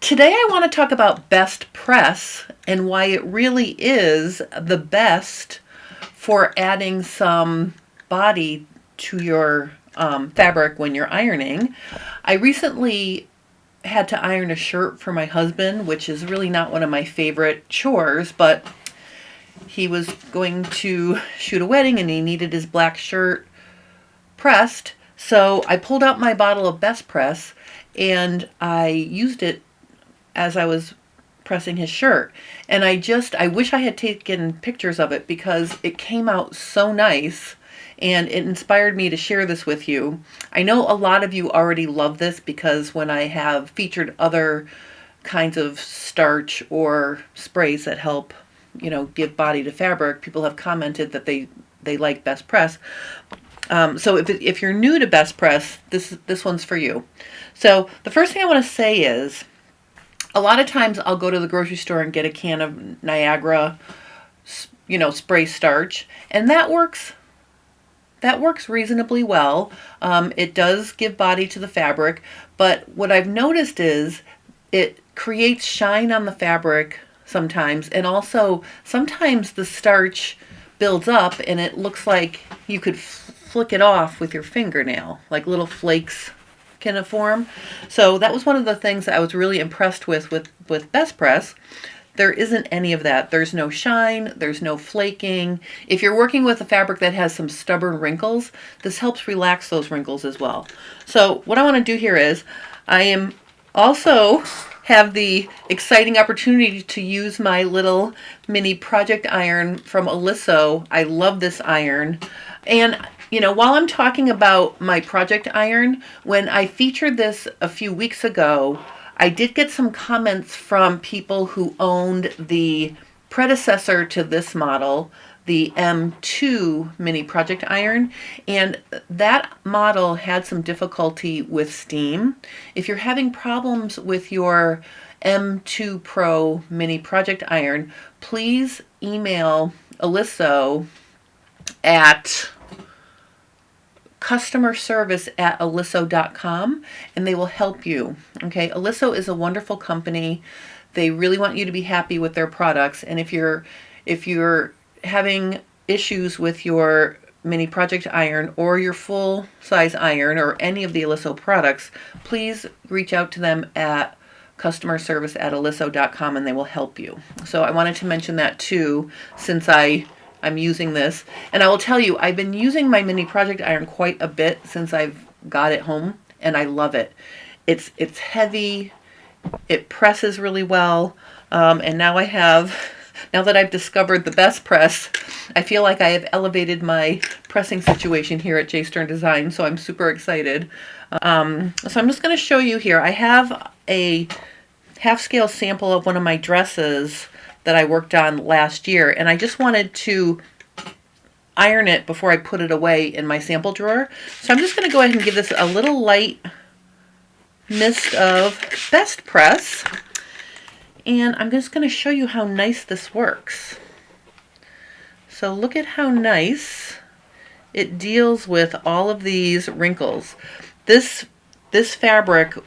Today I want to talk about best press and why it really is the best for adding some body to your fabric when you're ironing. I recently had to iron a shirt for my husband, which is really not one of my favorite chores, but he was going to shoot a wedding and he needed his black shirt pressed. So I pulled out my bottle of Best Press and I used it as I was pressing his shirt. And I wish I had taken pictures of it because it came out so nice and it inspired me to share this with you. I know a lot of you already love this because when I have featured other kinds of starch or sprays that help, give body to fabric, people have commented that they like Best Press. So if you're new to Best Press, this one's for you. So the first thing I want to say is, a lot of times I'll go to the grocery store and get a can of Niagara, spray starch, and that works reasonably well. It does give body to the fabric, but what I've noticed is it creates shine on the fabric sometimes, and also sometimes the starch builds up and it looks like you could flick it off with your fingernail, like little flakes can form. So that was one of the things that I was really impressed with Best Press. There isn't any of that. There's no shine, there's no flaking. If you're working with a fabric that has some stubborn wrinkles, this helps relax those wrinkles as well. So what I want to do here is, I am also have the exciting opportunity to use my little mini project iron from Oliso. I love this iron. And while I'm talking about my project iron, when I featured this a few weeks ago, I did get some comments from people who owned the predecessor to this model, the M2 mini project iron, and that model had some difficulty with steam. If you're having problems with your M2 Pro mini project iron, please email Oliso at Customerservice@oliso.com and they will help you. Okay, Oliso is a wonderful company. They really want you to be happy with their products, and if you're having issues with your mini project iron or your full size iron or any of the Oliso products, please reach out to them at Customerservice@oliso.com and they will help you. So I wanted to mention that too, since I'm using this. And I will tell you, I've been using my mini project iron quite a bit since I've got it home, and I love it. It's heavy, it presses really well, and now that I've discovered the Best Press, I feel like I have elevated my pressing situation here at J. Stern Design, so I'm super excited. So I'm just going to show you here. I have a half-scale sample of one of my dresses that I worked on last year, and I just wanted to iron it before I put it away in my sample drawer. So I'm just going to go ahead and give this a little light mist of Best Press, and I'm just going to show you how nice this works. So look at how nice it deals with all of these wrinkles. This fabric,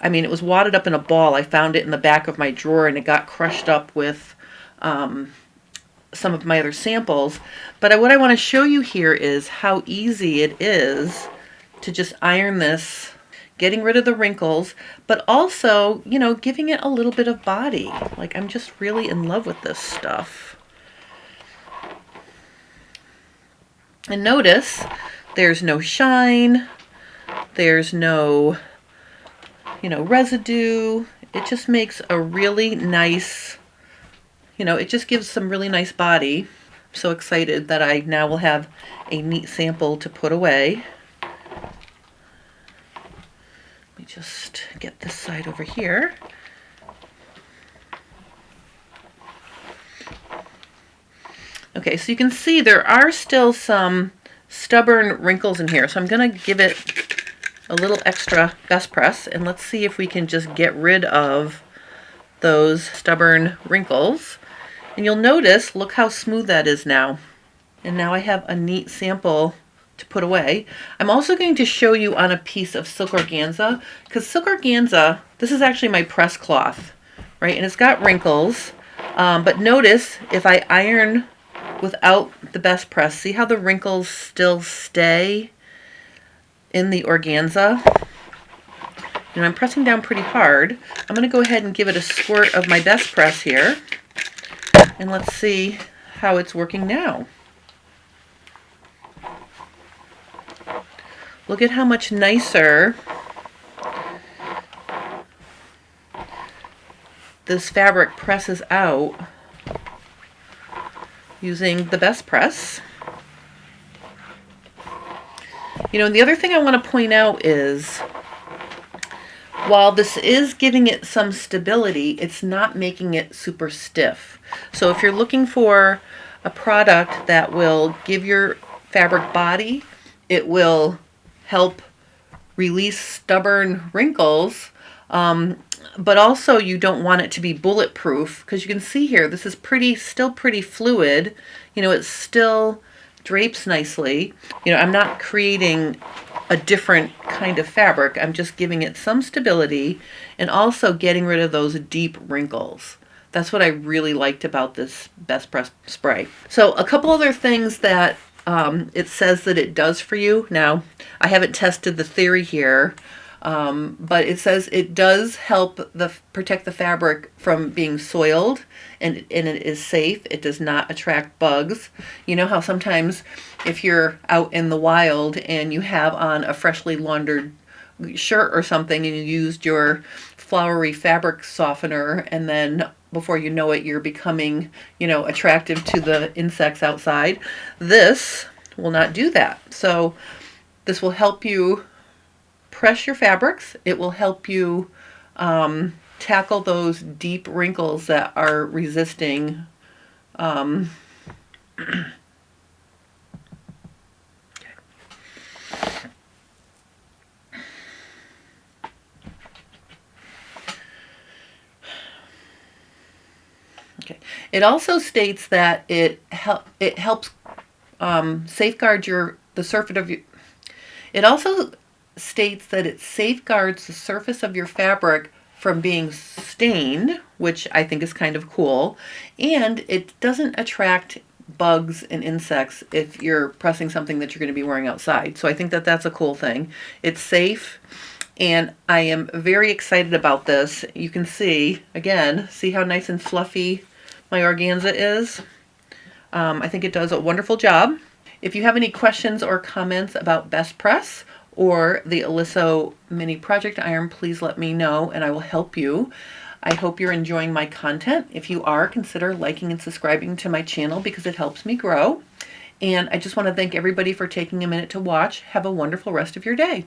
it was wadded up in a ball. I found it in the back of my drawer and it got crushed up with some of my other samples. But what I want to show you here is how easy it is to just iron this, getting rid of the wrinkles, but also, giving it a little bit of body. Like, I'm just really in love with this stuff. And notice there's no shine, there's no residue. It just makes a really nice, it just gives some really nice body. I'm so excited that I now will have a neat sample to put away. Let me just get this side over here. Okay, so you can see there are still some stubborn wrinkles in here, so I'm going to give it a little extra Best Press, and let's see if we can just get rid of those stubborn wrinkles. And you'll notice, look how smooth that is now. And now I have a neat sample to put away. I'm also going to show you on a piece of silk organza, because silk organza, this is actually my press cloth, right? And it's got wrinkles, but notice if I iron without the best press, see how the wrinkles still stay in the organza? And I'm pressing down pretty hard. I'm going to go ahead and give it a squirt of my best press here, and let's see how it's working now. Look at how much nicer this fabric presses out using the best press. You know, and the other thing I want to point out is, while this is giving it some stability, it's not making it super stiff. So if you're looking for a product that will give your fabric body, it will help release stubborn wrinkles, but also you don't want it to be bulletproof, because you can see here this is still pretty fluid. You know, it still drapes nicely. You know, I'm not creating a different kind of fabric. I'm just giving it some stability and also getting rid of those deep wrinkles. That's what I really liked about this Best Press spray. So a couple other things that it says that it does for you. Now, I haven't tested the theory here, but it says it does help protect the fabric from being soiled, and it is safe. It does not attract bugs. You know how sometimes if you're out in the wild and you have on a freshly laundered shirt or something and you used your flowery fabric softener, and then before you know it, you're becoming, you know, attractive to the insects outside. This will not do that. So this will help you press your fabrics. It will help you tackle those deep wrinkles that are resisting Okay. It also states that it helps safeguard the surface of your. It also states that it safeguards the surface of your fabric from being stained, which I think is kind of cool, and it doesn't attract bugs and insects if you're pressing something that you're going to be wearing outside. So I think that that's a cool thing. It's safe. And I am very excited about this. You can see, again, see how nice and fluffy my organza is? I think it does a wonderful job. If you have any questions or comments about Best Press or the Oliso Mini Project Iron, please let me know and I will help you. I hope you're enjoying my content. If you are, consider liking and subscribing to my channel because it helps me grow. And I just want to thank everybody for taking a minute to watch. Have a wonderful rest of your day.